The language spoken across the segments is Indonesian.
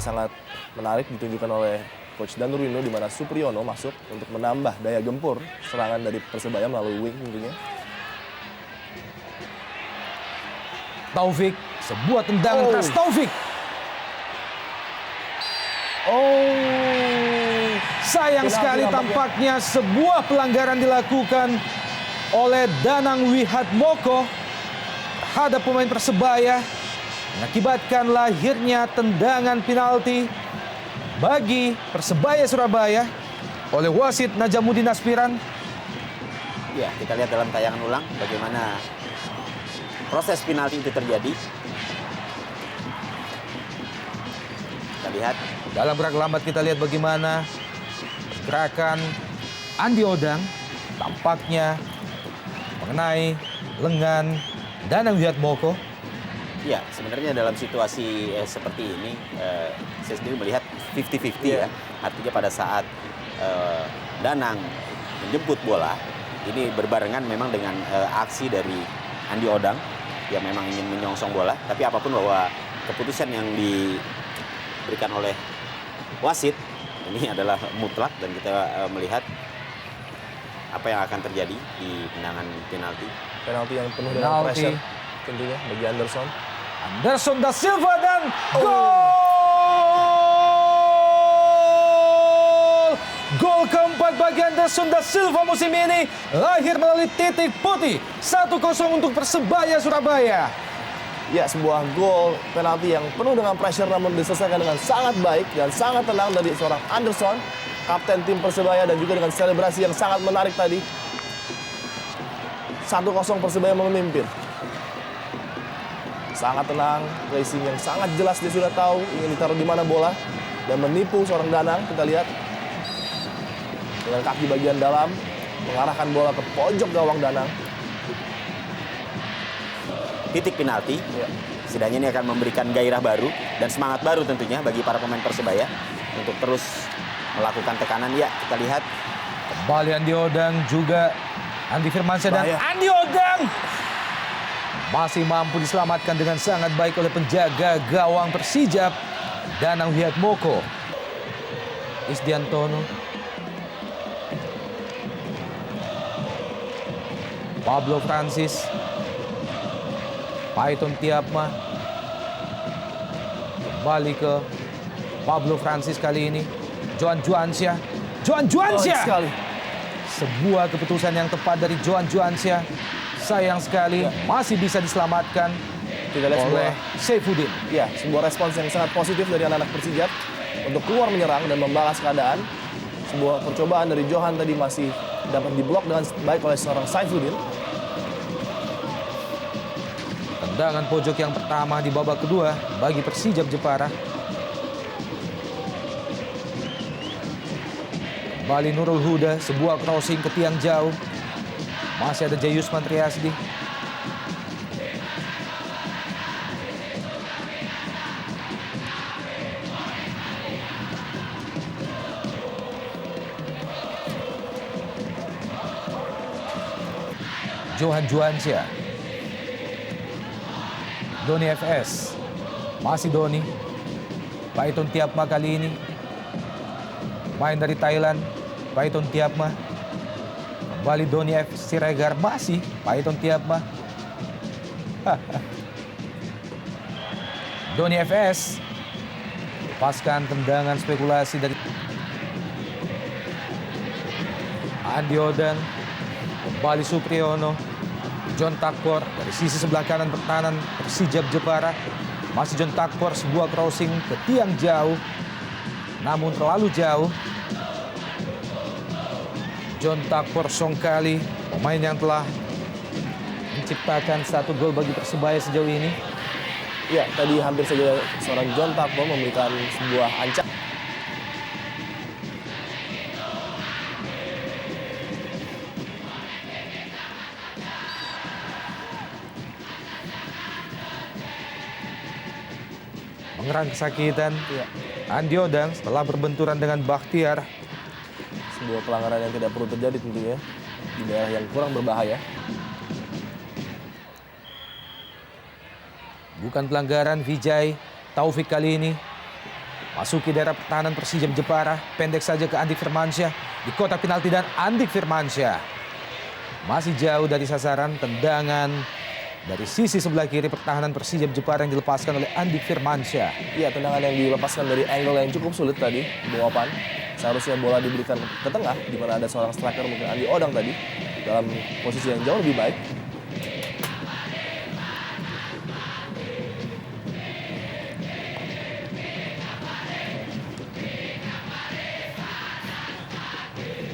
yang sangat menarik ditunjukkan oleh Coach Danurino, di mana Supriyono masuk untuk menambah daya gempur serangan dari Persebaya melalui wing tentunya. Taufik, sebuah tendangan keras Taufik. Sayang sekali tampaknya sebuah pelanggaran dilakukan oleh Danang Wihatmoko terhadap pemain Persebaya, mengakibatkan lahirnya tendangan penalti bagi Persebaya Surabaya oleh wasit Najamuddin Aspiran. Ya, kita lihat dalam tayangan ulang bagaimana proses penalti itu terjadi. Kita lihat Dalam gerak lambat kita lihat bagaimana gerakan Andi Odang tampaknya mengenai lengan Danang Wihatmoko. ya, sebenarnya dalam situasi seperti ini saya sendiri melihat 50-50 ya. Artinya pada saat Danang menjemput bola, ini berbarengan memang dengan aksi dari Andi Odang yang memang ingin menyongsong bola. Tapi apapun bahwa keputusan yang diberikan oleh wasit ini adalah mutlak, dan kita melihat apa yang akan terjadi di tendangan penalti. Penalti yang penuh dengan pressure tentunya bagi Anderson. Anderson da Silva dan gol! Gol keempat bagi Anderson da Silva musim ini lahir melalui titik putih. 1-0 untuk Persebaya Surabaya. Ya, sebuah gol penalti yang penuh dengan pressure namun diselesaikan dengan sangat baik dan sangat tenang dari seorang Anderson, kapten tim Persebaya, dan juga dengan selebrasi yang sangat menarik tadi. 1-0 Persebaya memimpin. Sangat tenang, racing yang sangat jelas, dia sudah tahu ingin ditaruh di mana bola dan menipu seorang Danang. Kita lihat dengan kaki bagian dalam mengarahkan bola ke pojok gawang Danang. Titik penalti, setidaknya ini akan memberikan gairah baru dan semangat baru tentunya bagi para pemain Persebaya untuk terus melakukan tekanan. Ya, kita lihat Kembali Andi Odang, juga Andi Firmansyah, dan Andi Odang masih mampu diselamatkan dengan sangat baik oleh penjaga gawang Persijap, Danang Wihatmoko. Isdiantono, Pablo Francis, Paiton Tiapma, kembali ke Pablo Francis kali ini. Johan Juansyah. Sekali. Sebuah keputusan yang tepat dari Johan Juansyah. Sayang sekali masih bisa diselamatkan oleh Saifuddin. Ya, sebuah respons yang sangat positif dari anak-anak Persijap untuk keluar menyerang dan membalas keadaan. Sebuah percobaan dari Johan tadi masih dapat diblok dengan baik oleh seorang Saifuddin. Tendangan pojok yang pertama di babak kedua bagi Persijap Jepara. Kembali Nurul Huda, sebuah crossing ke tiang jauh. Masih ada Jayusman Triasdi. Johan Juansyah. Doni FS. Masih Doni. Paiton Tiapma kali ini. Main dari Thailand. Paiton Tiapma. Kembali Doni F. Siregar. Masih Paiton Tiapma. Doni FS. Lepaskan tendangan spekulasi dari Andi Odang. Kembali Supriyono. John Takor dari sisi sebelah kanan pertahanan Persijap Jepara. Masih John Takor, sebuah crossing ke tiang jauh, namun terlalu jauh. John Takor Songkali, pemain yang telah menciptakan 1 gol bagi Persebaya sejauh ini. Ya, tadi hampir saja seorang John Takor memberikan sebuah ancaman. Mengerang kesakitan, Andi Odang setelah berbenturan dengan Bakhtiar. Sebuah pelanggaran yang tidak perlu terjadi tentunya di daerah yang kurang berbahaya. Bukan pelanggaran Vijay Taufik kali ini. Masuki daerah pertahanan Persija Jepara. Pendek saja ke Andik Firmansyah di kotak penalti dan Andik Firmansyah masih jauh dari sasaran. Tendangan dari sisi sebelah kiri pertahanan Persija Jepara yang dilepaskan oleh Andik Firmansyah. Iya, tendangan yang dilepaskan dari angle yang cukup sulit tadi, Bung Opan. Seharusnya bola diberikan ke tengah, di mana ada seorang striker mungkin Andi Odang tadi, dalam posisi yang jauh lebih baik.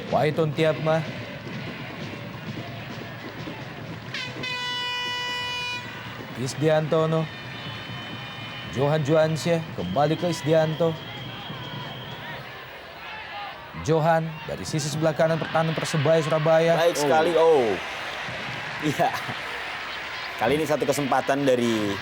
Paiton Tiapma. Isdiantono. Johan Johansyah kembali ke Isdianto. Johan dari sisi sebelah kanan pertahanan Persebaya Surabaya. Baik sekali. Oh. Iya. Kali ini satu kesempatan dari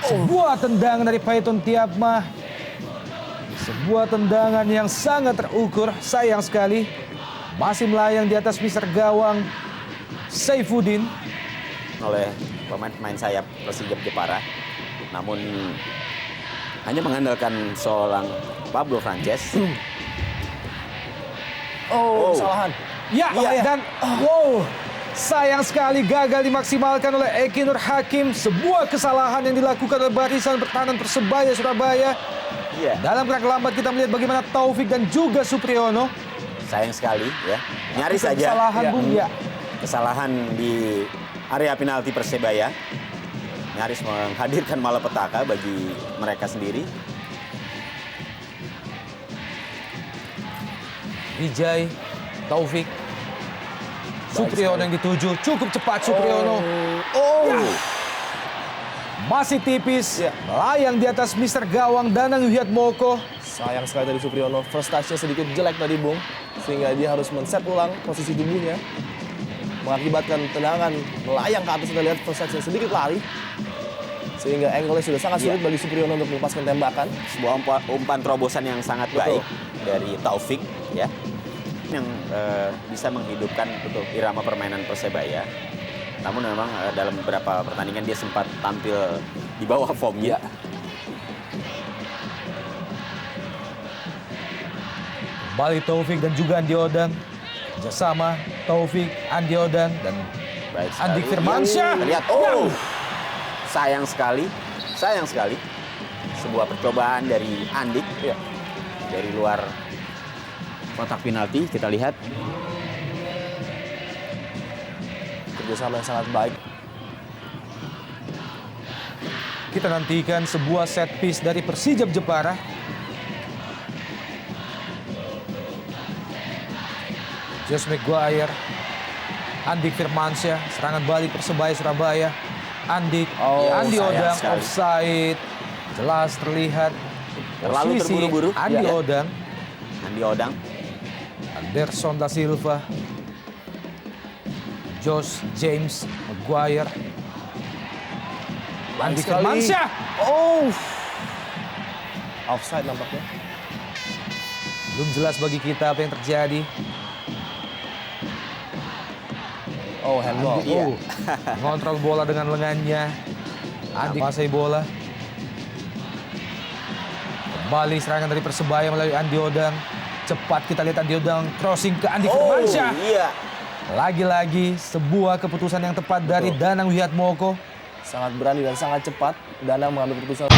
Sebuah tendangan dari Paiton Tiapma. Sebuah tendangan yang sangat terukur. Sayang sekali. Masih melayang di atas mister gawang Saifuddin. oleh pemain sayap Persija Jepara. Namun hanya mengandalkan seorang Pablo Frances. Oh, kesalahan. Ya, dan wow, sayang sekali gagal dimaksimalkan oleh Eki Nur Hakim. Sebuah kesalahan yang dilakukan oleh barisan pertahanan Persebaya Surabaya. Iya. Dalam kerangka lambat kita melihat bagaimana Taufik dan juga Supriyono. Sayang sekali ya. Nyaris saja. Kesalahan ya. Bung ya. Kesalahan di area penalti Persebaya. Nyaris menghadirkan malapetaka bagi mereka sendiri. Wijay, Taufik, Supriyono yang dituju. Cukup cepat Supriyono. Oh. Masih tipis. Ya. Melayang di atas mister gawang Danang Wiatmoko. Sayang sekali dari Supriyono. First touch-nya sedikit jelek tadi, Bung. Sehingga dia harus men-set ulang posisi tubuhnya. Mengakibatkan tendangan melayang ke atas. Kita lihat first touch-nya sedikit lari. Sehingga angle-nya sudah sangat sulit bagi Supriyono untuk melepaskan tembakan. Sebuah umpan terobosan yang sangat baik dari Taufik ya. Yang bisa menghidupkan irama permainan Persebaya. Namun memang dalam beberapa pertandingan dia sempat tampil di bawah formnya. Balik Taufik dan juga Andi Odang. Kerjasama Taufik, Andi Odang, dan Baik sekali. Andik Firmansyah. Lihat, oh, sayang sekali, sebuah percobaan dari Andik Ya. dari luar kotak penalti. Kita lihat. Kerjasama yang sangat baik. Kita nantikan sebuah set piece dari Persija Jepara. Josh Maguire, Andik Firmansyah, serangan balik Persebaya Surabaya. Andi sayang Odang sekali. offside, jelas terlihat. Terlalu Posisi terburu-buru. Andi Ya. Odang, Andi Odang. Anderson da Silva, Josh James Maguire, Andik sekali. Firmansyah. Oh. Offside nampaknya. Belum jelas bagi kita apa yang terjadi. Oh, handball. Iya. Mengontrol bola dengan lengannya. Andik menguasai bola. Kembali serangan dari Persebaya melalui Andi Odang. Cepat kita lihat Andi Odang crossing ke Andik Firmansyah. Iya. Lagi-lagi sebuah keputusan yang tepat dari Danang Wiatmoko. Sangat berani dan sangat cepat. Danang mengambil keputusan.